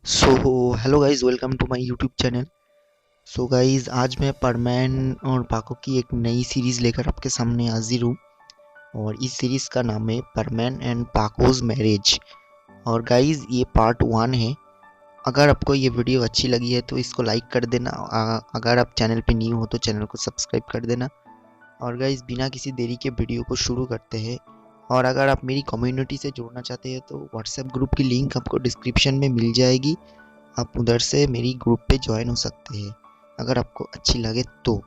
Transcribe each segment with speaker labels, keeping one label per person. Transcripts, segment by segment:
Speaker 1: So hello guys, welcome to my YouTube channel. So guys, आज मैं परमैन और पाको की एक नई सीरीज़ लेकर आपके सामने हाजिर हूँ। और इस सीरीज़ का नाम है परमैन एंड पाकोज मैरिज। और गाइज, ये पार्ट 1 है। अगर आपको ये वीडियो अच्छी लगी है तो इसको लाइक कर देना। अगर आप चैनल पे न्यू हो तो चैनल को सब्सक्राइब कर देना। और गाइज, बिना किसी देरी के वीडियो को शुरू करते हैं। और अगर आप मेरी कम्युनिटी से जुड़ना चाहते हैं तो व्हाट्सएप ग्रुप की लिंक आपको डिस्क्रिप्शन में मिल जाएगी। आप उधर से मेरी ग्रुप पे ज्वाइन हो सकते हैं अगर आपको अच्छी लगे तो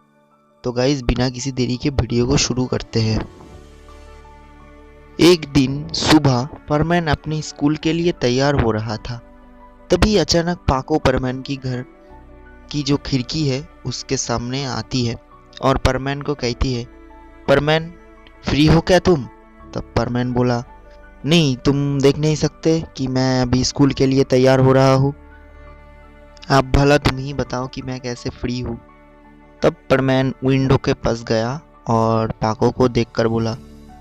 Speaker 1: गाइज, बिना किसी देरी के वीडियो को शुरू करते हैं। एक दिन सुबह परमैन अपने स्कूल के लिए तैयार हो रहा था। तभी अचानक पाको परमैन की घर की जो खिड़की है उसके सामने आती है और परमैन को कहती है, परमैन, फ्री हो क्या तुम? तब परमैन बोला, नहीं, तुम देख नहीं सकते कि मैं अभी स्कूल के लिए तैयार हो रहा हूँ? आप भला तुम ही बताओ कि मैं कैसे फ्री हूँ। तब परमैन विंडो के पास गया और पाको को देखकर बोला,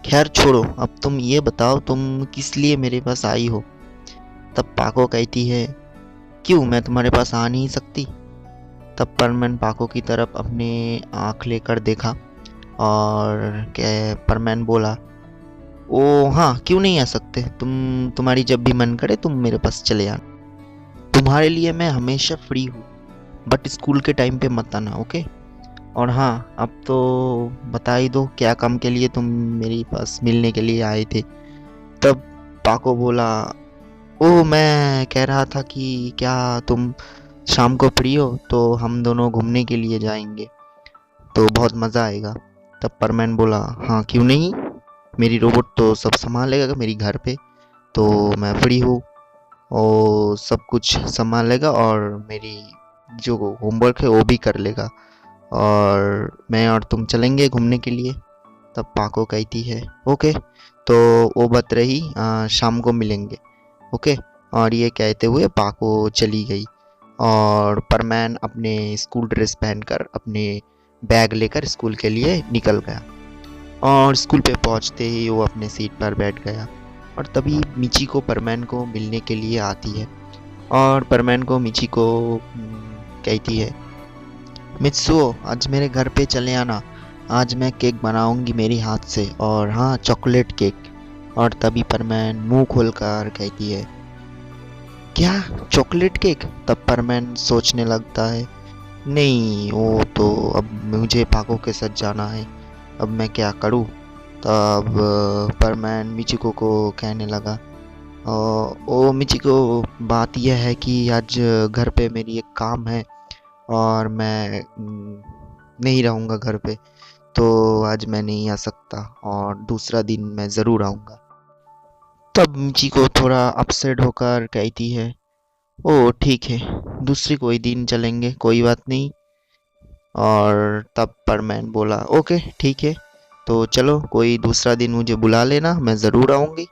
Speaker 1: खैर छोड़ो, अब तुम ये बताओ तुम किस लिए मेरे पास आई हो? तब पाको कहती है, क्यों, मैं तुम्हारे पास आ नहीं सकती? तब परमैन पाको की तरफ अपने आँख लेकर देखा और परमैन बोला, ओ हाँ, क्यों नहीं आ सकते? तुम्हारी जब भी मन करे तुम मेरे पास चले आना। तुम्हारे लिए मैं हमेशा फ्री हूँ, बट स्कूल के टाइम पे मत आना, ओके? और हाँ, अब तो बता ही दो क्या काम के लिए तुम मेरे पास मिलने के लिए आए थे। तब पाको बोला, ओह, मैं कह रहा था कि क्या तुम शाम को फ्री हो तो हम दोनों घूमने के लिए जाएंगे, तो बहुत मज़ा आएगा। तब परमैन बोला, हाँ क्यों नहीं, मेरी रोबोट तो सब संभालेगा मेरी घर पे, तो मैं फ्री हूँ और सब कुछ संभाल लेगा और मेरी जो होमवर्क है वो भी कर लेगा, और मैं और तुम चलेंगे घूमने के लिए। तब पाको कहती है, ओके, तो वो बात रही, शाम को मिलेंगे, ओके। और ये कहते हुए पाको चली गई और परमैन अपने स्कूल ड्रेस पहनकर अपने बैग लेकर स्कूल के लिए निकल गया। और स्कूल पे पहुंचते ही वो अपने सीट पर बैठ गया। और तभी मिची को परमैन को मिलने के लिए आती है और परमैन को मिची को कहती है, मित्सुओ, आज मेरे घर पे चले आना, आज मैं केक बनाऊंगी मेरी हाथ से, और हाँ, चॉकलेट केक। और तभी परमैन मुंह खोलकर कहती है, क्या, चॉकलेट केक? तब परमैन सोचने लगता है, नहीं, वो तो अब मुझे पाको के साथ जाना है, अब मैं क्या करूँ? तब परमैन मिचिको को कहने लगा, ओ मिचिको, बात यह है कि आज घर पे मेरी एक काम है और मैं नहीं रहूँगा घर पे, तो आज मैं नहीं आ सकता और दूसरा दिन मैं ज़रूर आऊँगा। तब मिची को थोड़ा अपसेट होकर कहती है, ओ ठीक है, दूसरी कोई दिन चलेंगे, कोई बात नहीं। और तब परमैन बोला, ओके ठीक है, तो चलो कोई दूसरा दिन मुझे बुला लेना, मैं ज़रूर आऊँगी।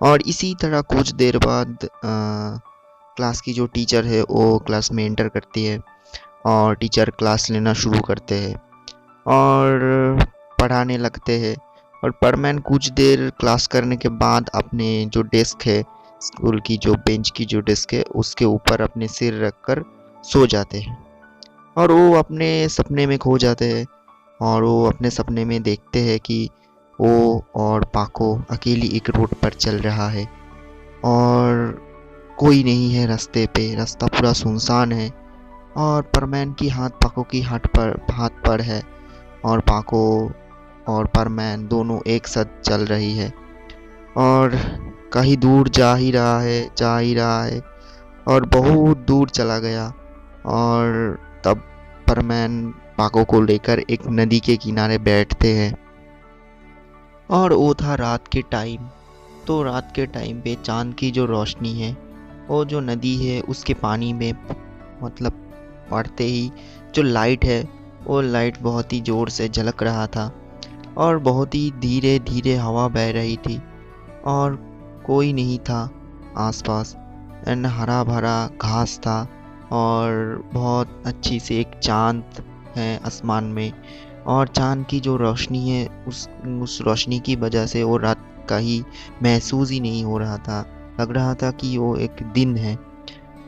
Speaker 1: और इसी तरह कुछ देर बाद क्लास की जो टीचर है वो क्लास में एंटर करती है और टीचर क्लास लेना शुरू करते हैं और पढ़ाने लगते हैं। और परमैन कुछ देर क्लास करने के बाद अपने जो डेस्क है, स्कूल की जो बेंच की जो डेस्क है, उसके ऊपर अपने सिर रखकर सो जाते हैं और वो अपने सपने में खो जाते हैं। और वो अपने सपने में देखते हैं कि वो और पाको अकेली एक रोड पर चल रहा है और कोई नहीं है रास्ते पे, रास्ता पूरा सुनसान है। और परमैन की हाथ पाको की हाथ पर है और पाको और परमैन दोनों एक साथ चल रही है और कहीं दूर जा ही रहा है और बहुत दूर चला गया। और तब परमैन पाको को लेकर एक नदी के किनारे बैठते हैं और वो था रात के टाइम। तो रात के टाइम पे चांद की जो रोशनी है वो जो नदी है उसके पानी में मतलब पड़ते ही जो लाइट है वो लाइट बहुत ही ज़ोर से झलक रहा था और बहुत ही धीरे धीरे हवा बह रही थी और कोई नहीं था आसपास, एंड हरा भरा घास था और बहुत अच्छी सी एक चांद है आसमान में। और चांद की जो रोशनी है उस रोशनी की वजह से वो रात का ही महसूस ही नहीं हो रहा था, लग रहा था कि वो एक दिन है।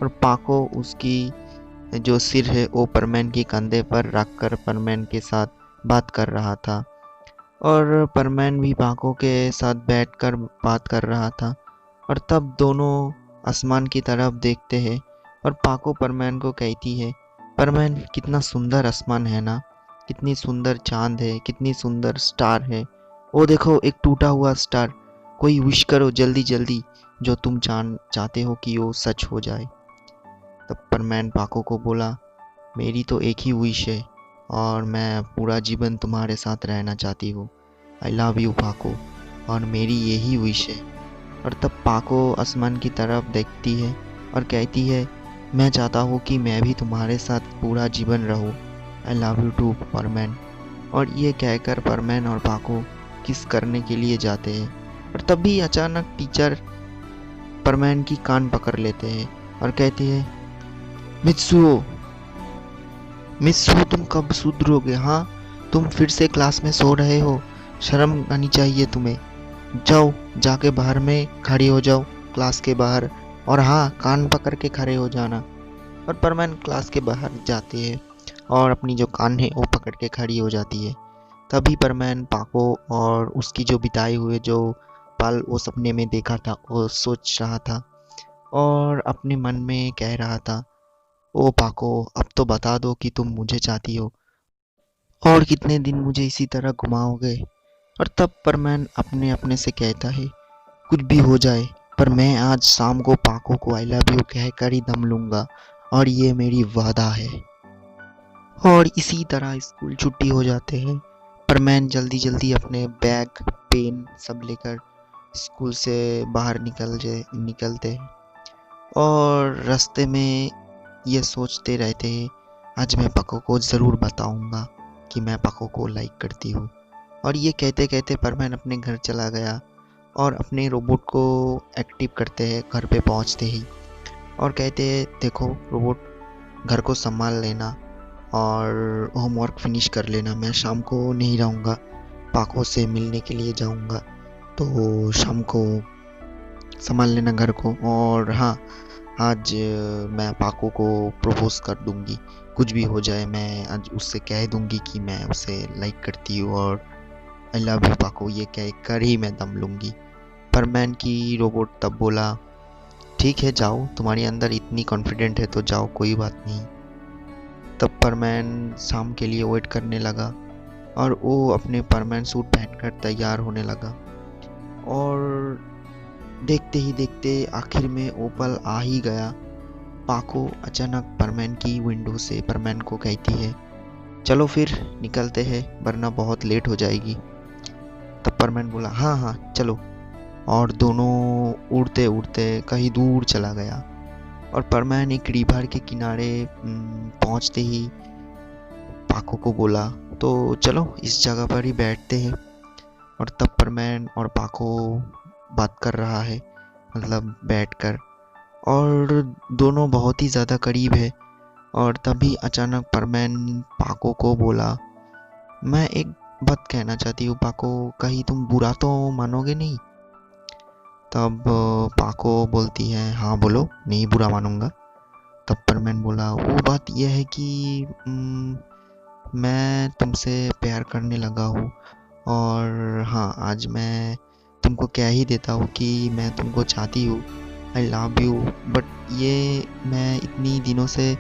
Speaker 1: और पाको उसकी जो सिर है वो परमैन के कंधे पर रखकर परमैन के साथ बात कर रहा था और परमैन भी पाको के साथ बैठकर बात कर रहा था। और तब दोनों आसमान की तरफ देखते हैं और पाको परमैन को कहती है, परमैन कितना सुंदर आसमान है ना, कितनी सुंदर चांद है, कितनी सुंदर स्टार है। वो देखो एक टूटा हुआ स्टार, कोई विश करो जल्दी जल्दी जो तुम चाहते हो कि वो सच हो जाए। तब परमैन पाको को बोला, मेरी तो एक ही विश है और मैं पूरा जीवन तुम्हारे साथ रहना चाहती हूँ। आई लव यू पाको, और मेरी यही विश है। और तब पाको आसमान की तरफ देखती है और कहती है, मैं चाहता हूँ कि मैं भी तुम्हारे साथ पूरा जीवन रहूँ। I love you to परमैन। और ये कहकर परमैन और पाको किस करने के लिए जाते हैं। और तभी अचानक टीचर परमैन की कान पकड़ लेते हैं और कहते हैं, मित्सुओ, मित्सुओ तुम कब सुधरोगे? हाँ, तुम फिर से क्लास में सो रहे हो, शर्म आनी चाहिए तुम्हें। जाओ, जाके बाहर में खड़ी हो जाओ, क्लास के बाहर। और हाँ, कान पकड़ के खड़े हो जाना। और परमैन क्लास के बाहर जाती है और अपनी जो कान है वो पकड़ के खड़ी हो जाती है। तभी परमैन पाको और उसकी जो बिताए हुए जो पल वो सपने में देखा था वो सोच रहा था और अपने मन में कह रहा था, ओ पाको, अब तो बता दो कि तुम मुझे चाहती हो और कितने दिन मुझे इसी तरह घुमाओगे। और तब परमैन अपने अपने से कहता है, कुछ भी हो जाए पर मैं आज शाम को पाको को आई लव यू कहकर ही दम लूंगा और ये मेरी वादा है। और इसी तरह स्कूल छुट्टी हो जाते हैं। परमैन जल्दी जल्दी अपने बैग, पेन सब लेकर स्कूल से बाहर निकलते हैं और रास्ते में ये सोचते रहते हैं, आज मैं पाको को ज़रूर बताऊंगा कि मैं पाको को लाइक करती हूँ। और ये कहते कहते परमैन अपने घर चला गया और अपने रोबोट को एक्टिव करते हैं घर पे पहुँचते ही और कहते हैं, देखो रोबोट, घर को संभाल लेना और होमवर्क फिनिश कर लेना, मैं शाम को नहीं रहूँगा, पाको से मिलने के लिए जाऊँगा, तो शाम को संभाल लेना घर को। और हाँ, आज मैं पाको को प्रपोज कर दूंगी, कुछ भी हो जाए मैं आज उससे कह दूंगी कि मैं उसे लाइक करती हूँ और आई लव यू पाको, ये कह कर ही मैं दम लूंगी। परमैन की रोबोट तब बोला, ठीक है जाओ, तुम्हारे अंदर इतनी कॉन्फिडेंट है तो जाओ, कोई बात नहीं। तब परमैन शाम के लिए वेट करने लगा और वो अपने परमैन सूट पहनकर तैयार होने लगा और देखते ही देखते आखिर में वो पल आ ही गया। पाको अचानक परमैन की विंडो से परमैन को कहती है, चलो फिर निकलते हैं वरना बहुत लेट हो जाएगी। तब परमैन बोला, हाँ हाँ चलो। और दोनों उड़ते उड़ते कहीं दूर चला गया और परमैन एक रिवर के किनारे पहुंचते ही पाको को बोला, तो चलो इस जगह पर ही बैठते हैं। और तब परमैन और पाको बात कर रहा है, मतलब बैठकर, और दोनों बहुत ही ज़्यादा करीब है। और तभी अचानक परमैन पाको को बोला, मैं एक बात कहना चाहती हूँ पाको, कहीं तुम बुरा तो मानोगे नहीं? तब पाको बोलती है, हाँ बोलो, नहीं बुरा मानूंगा। तब परमैन बोला, वो बात यह है कि मैं तुमसे प्यार करने लगा हूँ और हाँ, आज मैं तुमको कह ही देता हूँ कि मैं तुमको चाहती हूँ, आई लव यू। बट ये मैं इतनी दिनों से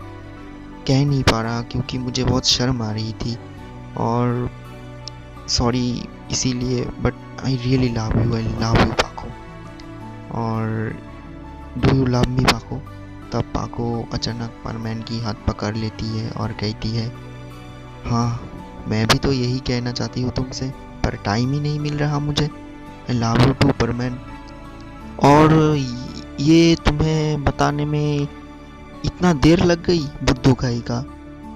Speaker 1: कह नहीं पा रहा क्योंकि मुझे बहुत शर्म आ रही थी और सॉरी इसीलिए, but I really love you, I love you पाको। और डू यू लव मी पाको? तब पाको अचानक परमैन की हाथ पकड़ लेती है और कहती है, हाँ मैं भी तो यही कहना चाहती हूँ तुमसे, पर टाइम ही नहीं मिल रहा मुझे। I love you to परमैन। और ये तुम्हें बताने में इतना देर लग गई बुद्धू खाई का।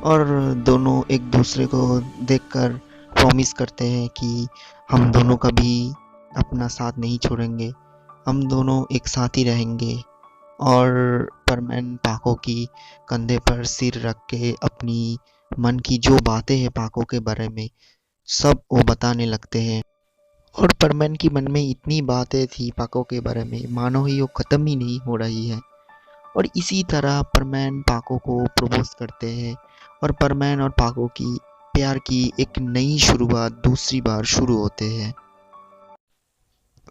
Speaker 1: और दोनों एक दूसरे को देखकर प्रॉमिस करते हैं कि हम दोनों कभी अपना साथ नहीं छोड़ेंगे, हम दोनों एक साथ ही रहेंगे। और परमैन पाको की कंधे पर सिर रख के अपनी मन की जो बातें हैं पाको के बारे में सब वो बताने लगते हैं। और परमैन की मन में इतनी बातें थी पाको के बारे में, मानो ही वो ख़त्म ही नहीं हो रही है। और इसी तरह परमैन पाको को प्रपोज करते हैं और परमैन और पाको की प्यार की एक नई शुरुआत दूसरी बार शुरू होते हैं।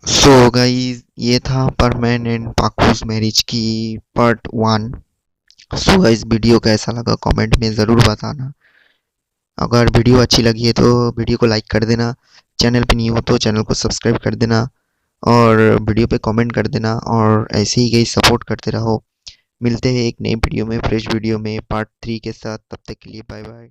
Speaker 1: सो गाइस, ये था परमैन एंड पाको's मैरिज की पार्ट 1। सो गाइस, वीडियो कैसा लगा कमेंट में ज़रूर बताना। अगर वीडियो अच्छी लगी है तो वीडियो को लाइक कर देना, चैनल पे न्यू हो तो चैनल को सब्सक्राइब कर देना और वीडियो पे कमेंट कर देना और ऐसे ही गाइस सपोर्ट करते रहो। मिलते हैं एक नई वीडियो में, फ्रेश वीडियो में पार्ट 3 के साथ। तब तक के लिए बाय बाय।